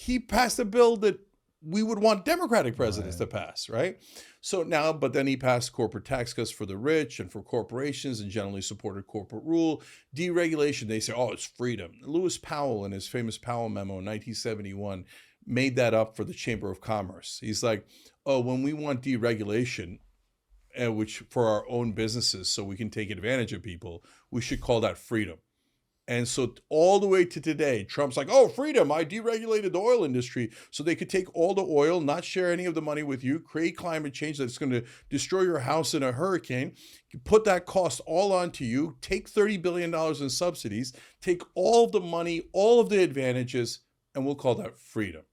he passed a bill that we would want Democratic presidents to pass, right? So now, but then he passed corporate tax cuts for the rich and for corporations and generally supported corporate rule. Deregulation, they say, oh, it's freedom. Lewis Powell, in his famous Powell memo in 1971, made that up for the Chamber of Commerce. He's like, oh, when we want deregulation, which for our own businesses, so we can take advantage of people, we should call that freedom. And so all the way to today, Trump's like, oh, freedom, I deregulated the oil industry so they could take all the oil, not share any of the money with you, create climate change that's going to destroy your house in a hurricane, put that cost all onto you, take $30 billion in subsidies, take all the money, all of the advantages, and we'll call that freedom.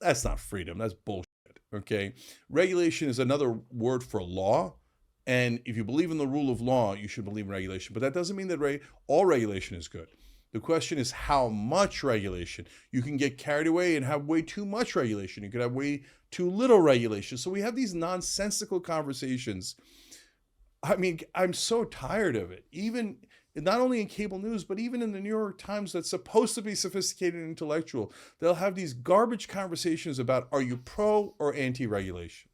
That's not freedom. That's bullshit, okay? Regulation is another word for law. And if you believe in the rule of law, you should believe in regulation. But that doesn't mean that all regulation is good. The question is how much regulation. You can get carried away and have way too much regulation. You could have way too little regulation. So we have these nonsensical conversations. I mean, I'm so tired of it. Even not only in cable news, but even in the New York Times that's supposed to be sophisticated and intellectual, they'll have these garbage conversations about, are you pro or anti-regulation?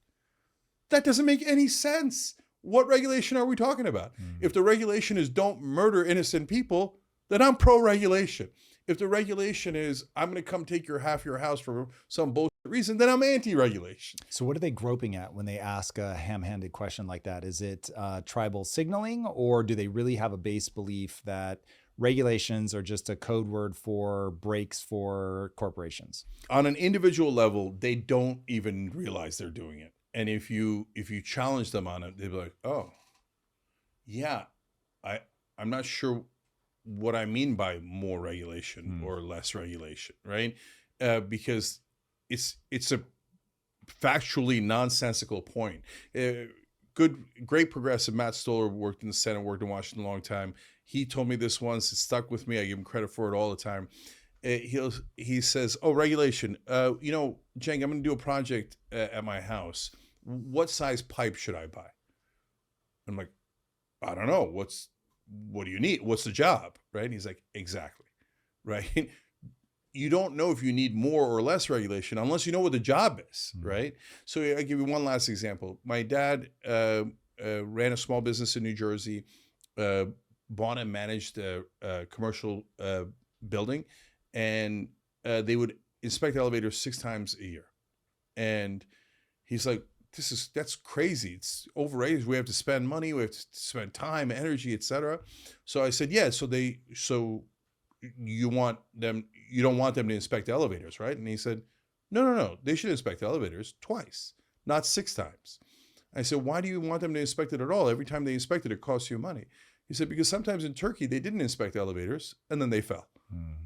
That doesn't make any sense. What regulation are we talking about? If the regulation is don't murder innocent people, then I'm pro-regulation. If the regulation is I'm going to come take half your house for some bullshit reason, then I'm anti-regulation. So what are they groping at when they ask a ham-handed question like that? Is it tribal signaling, or do they really have a base belief that regulations are just a code word for breaks for corporations? On an individual level, they don't even realize they're doing it. And if you challenge them on it, they'd be like, oh, yeah, I'm not sure what I mean by more regulation or less regulation, right? Because it's a factually nonsensical point. Great progressive Matt Stoller worked in the Senate, worked in Washington a long time. He told me this once. It stuck with me. I give him credit for it all the time. He says, oh, regulation. Cenk, I'm going to do a project at my house. What size pipe should I buy? I'm like, I don't know. What do you need? What's the job? Right? And he's like, exactly. Right? You don't know if you need more or less regulation unless you know what the job is. Right? So I give you one last example. My dad ran a small business in New Jersey, bought and managed a commercial building, and they would inspect elevators 6 times a year. And he's like, that's crazy. It's overrated. We have to spend money. We have to spend time, energy, etc. So I said, yeah. So you don't want them to inspect elevators, right? And he said, no. They should inspect elevators twice, not 6 times. I said, why do you want them to inspect it at all? Every time they inspect it, it costs you money. He said, because sometimes in Turkey, they didn't inspect elevators and then they fell.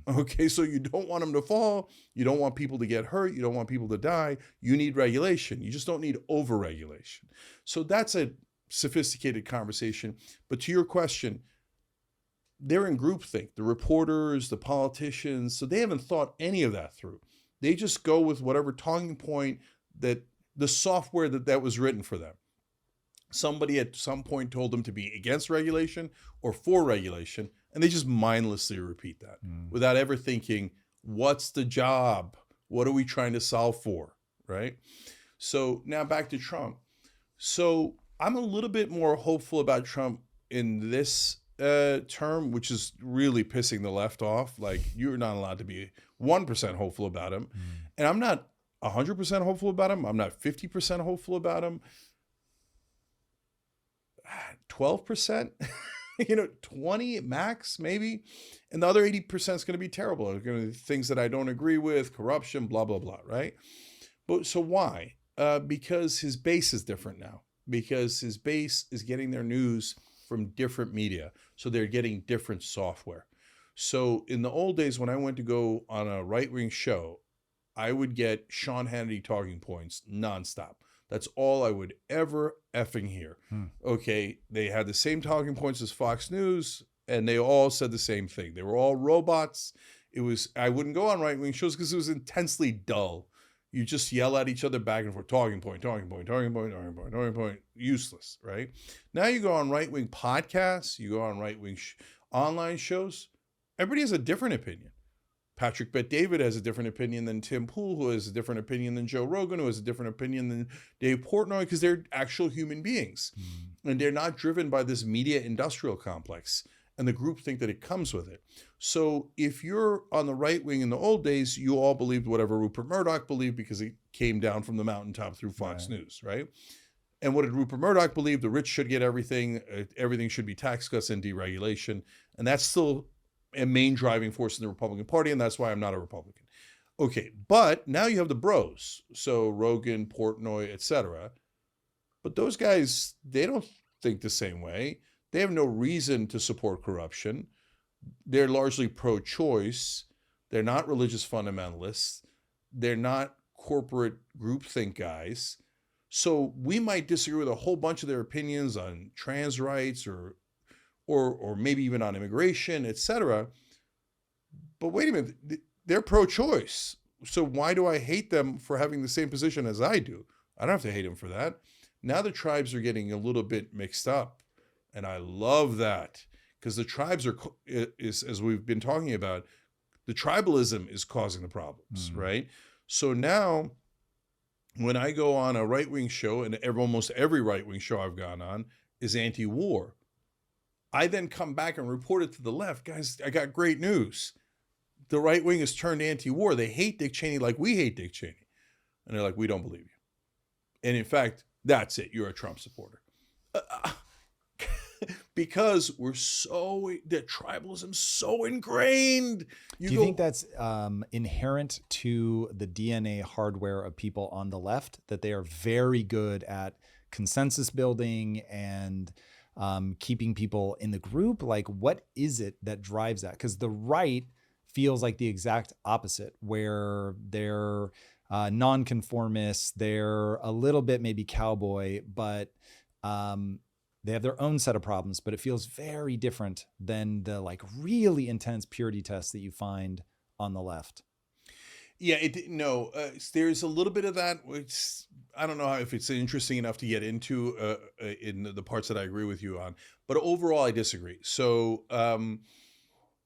Okay, so you don't want them to fall. You don't want people to get hurt. You don't want people to die. You need regulation. You just don't need overregulation. So that's a sophisticated conversation. But to your question, they're in groupthink, the reporters, the politicians. So they haven't thought any of that through. They just go with whatever talking point that the software that was written for them. Somebody at some point told them to be against regulation or for regulation, and they just mindlessly repeat that without ever thinking, what's the job? What are we trying to solve for, right? So now back to Trump. So I'm a little bit more hopeful about Trump in this term, which is really pissing the left off. Like, you're not allowed to be 1% hopeful about him. And I'm not 100% hopeful about him. I'm not 50% hopeful about him. 12%, 20 max, maybe. And the other 80% is going to be terrible. It's going to be things that I don't agree with, corruption, blah, blah, blah, right? But so why? Because his base is different now. Because his base is getting their news from different media. So they're getting different software. So in the old days, when I went to go on a right-wing show, I would get Sean Hannity talking points nonstop. That's all I would ever effing hear. Okay, they had the same talking points as Fox News, and they all said the same thing. They were all robots. I wouldn't go on right-wing shows because it was intensely dull. You just yell at each other back and forth, talking point, useless, right? Now you go on right-wing podcasts, you go on right-wing online shows, everybody has a different opinion. Patrick Bet-David has a different opinion than Tim Pool, who has a different opinion than Joe Rogan, who has a different opinion than Dave Portnoy, because they're actual human beings. And they're not driven by this media industrial complex and the groupthink that it comes with it. So if you're on the right wing in the old days, you all believed whatever Rupert Murdoch believed because it came down from the mountaintop through Fox News, right? And what did Rupert Murdoch believe? The rich should get everything. Everything should be tax cuts and deregulation. And that's still a main driving force in the Republican Party, and that's why I'm not a Republican. Okay, but now you have the bros. So Rogan, Portnoy, etc. But those guys, they don't think the same way. They have no reason to support corruption. They're largely pro-choice. They're not religious fundamentalists. They're not corporate groupthink guys. So we might disagree with a whole bunch of their opinions on trans rights or maybe even on immigration, etc. But wait a minute, they're pro-choice. So why do I hate them for having the same position as I do? I don't have to hate them for that. Now the tribes are getting a little bit mixed up. And I love that, because the tribes is, as we've been talking about, the tribalism is causing the problems, right? So now when I go on a right-wing show, and almost every right-wing show I've gone on is anti-war, I then come back and report it to the left. Guys, I got great news. The right wing has turned anti-war. They hate Dick Cheney like we hate Dick Cheney. And they're like, we don't believe you. And in fact, that's it. You're a Trump supporter. Because the tribalism's so ingrained. Do you think that's inherent to the DNA hardware of people on the left, that they are very good at consensus building and keeping people in the group? Like, what is it that drives that? Because the right feels like the exact opposite, where they're nonconformists, they're a little bit maybe cowboy, but they have their own set of problems, but it feels very different than the like really intense purity tests that you find on the left. Yeah, there's a little bit of that, which I don't know if it's interesting enough to get into in the parts that I agree with you on, but overall I disagree. So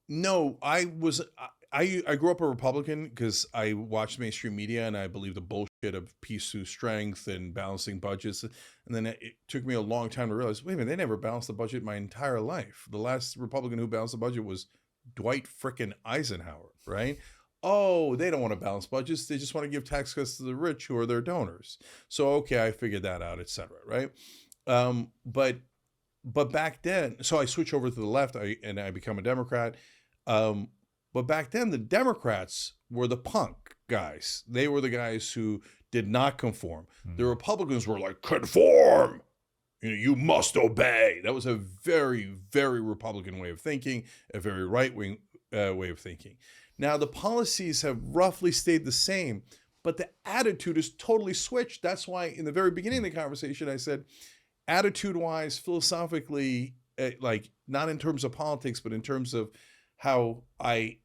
no, I grew up a Republican because I watched mainstream media and I believe the bullshit of peace through strength and balancing budgets. And then it took me a long time to realize, wait a minute, they never balanced the budget my entire life. The last Republican who balanced the budget was Dwight frickin' Eisenhower, right? Oh, they don't want to balance budgets. They just want to give tax cuts to the rich who are their donors. So, okay, I figured that out, etc. Right? But back then, so I switch over to the left and I become a Democrat. But back then, the Democrats were the punk guys. They were the guys who did not conform. The Republicans were like, conform. You must obey. That was a very, very Republican way of thinking, a very right-wing way of thinking. Now, the policies have roughly stayed the same, but the attitude is totally switched. That's why in the very beginning of the conversation, I said, attitude-wise, philosophically, like not in terms of politics, but in terms of how I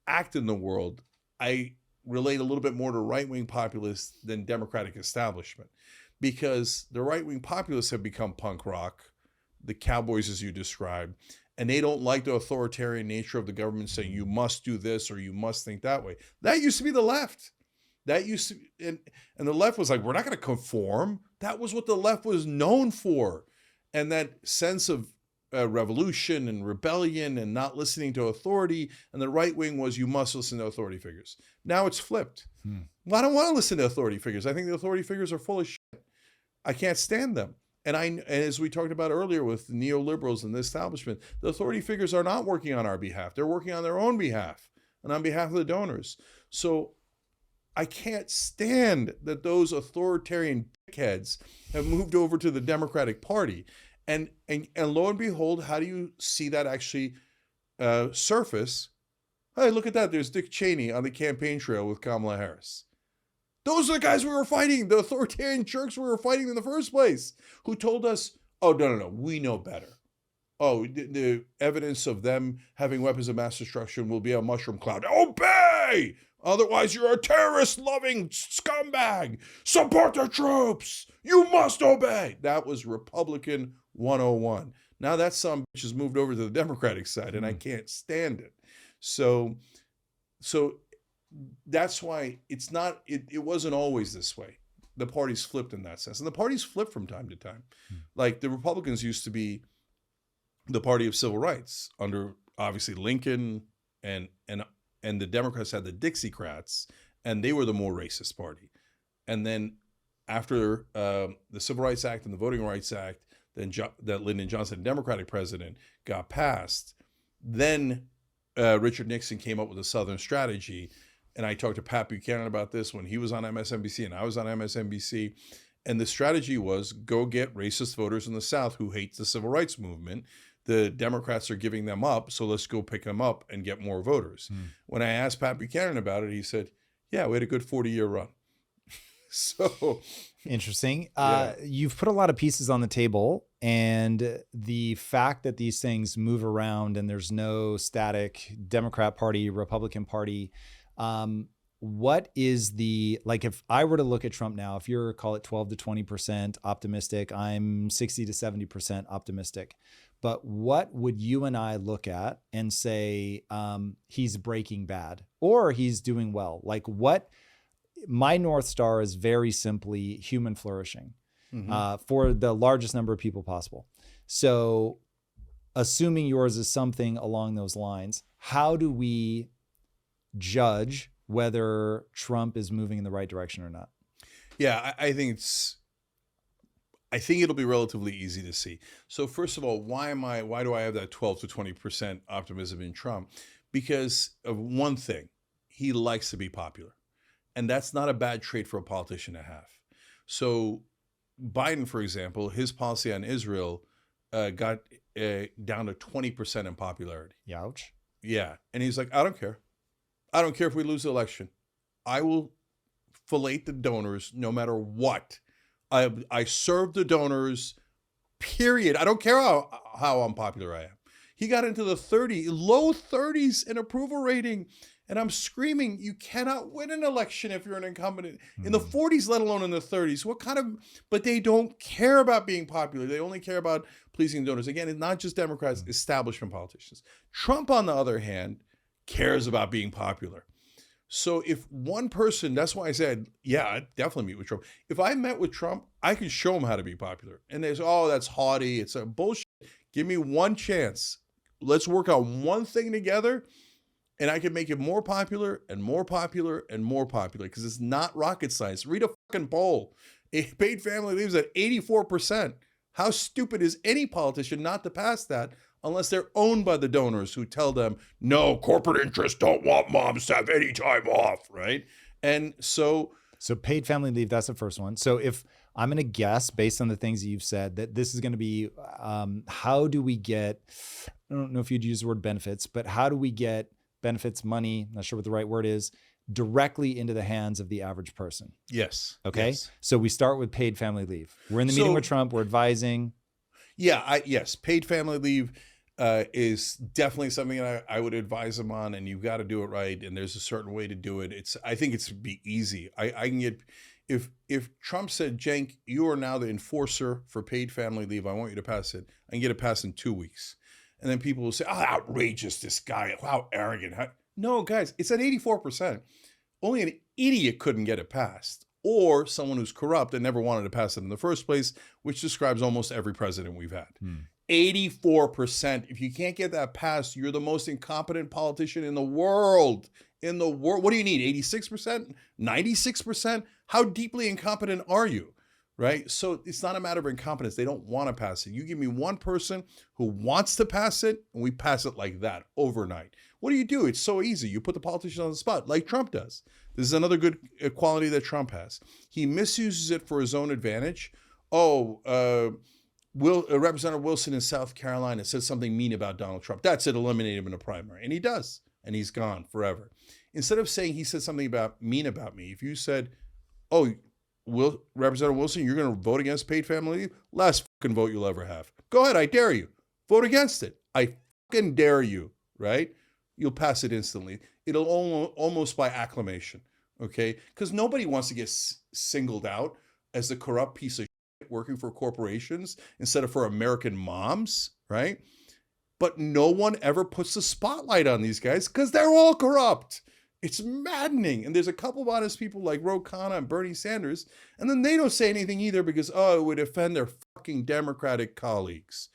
act in the world, I relate a little bit more to right-wing populists than Democratic establishment, because the right-wing populists have become punk rock, the cowboys as you described, and they don't like the authoritarian nature of the government saying you must do this or you must think that way. That used to be the left. That used to, and the left was like, we're not going to conform. That was what the left was known for. And that sense of revolution and rebellion and not listening to authority. And the right wing was, you must listen to authority figures. Now it's flipped. Well, I don't want to listen to authority figures. I think the authority figures are full of shit. I can't stand them. And as we talked about earlier with neoliberals and the establishment, the authority figures are not working on our behalf. They're working on their own behalf and on behalf of the donors. So I can't stand that those authoritarian dickheads have moved over to the Democratic Party. And lo and behold, how do you see that actually surface? Hey, look at that. There's Dick Cheney on the campaign trail with Kamala Harris. Those are the guys we were fighting, the authoritarian jerks we were fighting in the first place, who told us, oh, no, we know better. Oh, the evidence of them having weapons of mass destruction will be a mushroom cloud. Obey! Otherwise, you're a terrorist-loving scumbag. Support the troops. You must obey. That was Republican 101. Now that some bitch has moved over to the Democratic side, and I can't stand it. So So that's why it wasn't always this way. The parties flipped in that sense. And the parties flip from time to time. Like the Republicans used to be the party of civil rights under obviously Lincoln, and the Democrats had the Dixiecrats, and they were the more racist party. And then after the Civil Rights Act and the Voting Rights Act, then that Lyndon Johnson, Democratic president, got passed, then Richard Nixon came up with a Southern strategy. And I talked to Pat Buchanan about this when he was on MSNBC and I was on MSNBC. And the strategy was go get racist voters in the South who hate the civil rights movement. The Democrats are giving them up, so let's go pick them up and get more voters. When I asked Pat Buchanan about it, he said, yeah, we had a good 40-year run. So interesting. You've put a lot of pieces on the table, and the fact that these things move around and there's no static Democrat Party, Republican Party, what is like, if I were to look at Trump now, if you're, call it 12 to 20% optimistic, I'm 60 to 70% optimistic. But what would you and I look at and say, he's breaking bad or he's doing well? Like, what my North Star is very simply human flourishing, for the largest number of people possible. So assuming yours is something along those lines, how do we judge whether Trump is moving in the right direction or not? Yeah, I think it'll be relatively easy to see. So first of all, why do I have that 12 to 20% optimism in Trump? Because of one thing, he likes to be popular. And that's not a bad trait for a politician to have. So Biden, for example, his policy on Israel got down to 20% in popularity. Ouch. Yeah. And he's like, I don't care. I don't care if we lose the election. I will fillet the donors no matter what. I serve the donors, period. I don't care how unpopular I am. He got into the low 30s in approval rating. And I'm screaming, you cannot win an election if you're an incumbent in the 40s, let alone in the 30s. But they don't care about being popular. They only care about pleasing donors. Again, it's not just Democrats, establishment politicians. Trump, on the other hand, cares about being popular. So if one person, that's why I said, yeah, I'd definitely meet with Trump. If I met with Trump, I could show him how to be popular. And there's, that's haughty. It's a bullshit. Give me one chance. Let's work on one thing together. And I can make it more popular and more popular and more popular, because it's not rocket science. Read a fucking poll. Paid family leaves at 84%. How stupid is any politician not to pass that unless they're owned by the donors who tell them, no, corporate interests don't want moms to have any time off, right? And so paid family leave, that's the first one. So if I'm going to guess, based on the things that you've said, that this is going to be, how do we get, I don't know if you'd use the word benefits, but how do we get benefits, money, not sure what the right word is, directly into the hands of the average person? Yes. Okay. Yes. So we start with paid family leave. We're in the meeting with Trump. We're advising. Yeah. Yes. Paid family leave is definitely something that I would advise them on, and you've got to do it right. And there's a certain way to do it. I think it's be easy. I can get, if Trump said, Cenk, you are now the enforcer for paid family leave, I want you to pass it. I can get it passed in 2 weeks. And then people will say, oh, outrageous, this guy, how arrogant. No, guys, it's at 84%. Only an idiot couldn't get it passed, or someone who's corrupt and never wanted to pass it in the first place, which describes almost every president we've had. 84%. If you can't get that passed, you're the most incompetent politician in the world. What do you need? 86%? 96%? How deeply incompetent are you? Right? So it's not a matter of incompetence. They don't want to pass it. You give me one person who wants to pass it, and we pass it like that overnight. What do? It's so easy. You put the politician on the spot like Trump does. This is another good quality that Trump has. He misuses it for his own advantage. Representative Wilson in South Carolina said something mean about Donald Trump. That's it. Eliminate him in a primary. And he does. And he's gone forever. Instead of saying he said something mean about me, if you said, Representative Wilson, you're going to vote against paid family leave? Last fucking vote you'll ever have. Go ahead, I dare you. Vote against it. I fucking dare you, right? You'll pass it instantly. It'll almost by acclamation, okay? Because nobody wants to get singled out as the corrupt piece of shit working for corporations instead of for American moms, right? But no one ever puts the spotlight on these guys because they're all corrupt. It's maddening. And there's a couple of honest people like Ro Khanna and Bernie Sanders, and then they don't say anything either because, oh, it would offend their fucking Democratic colleagues.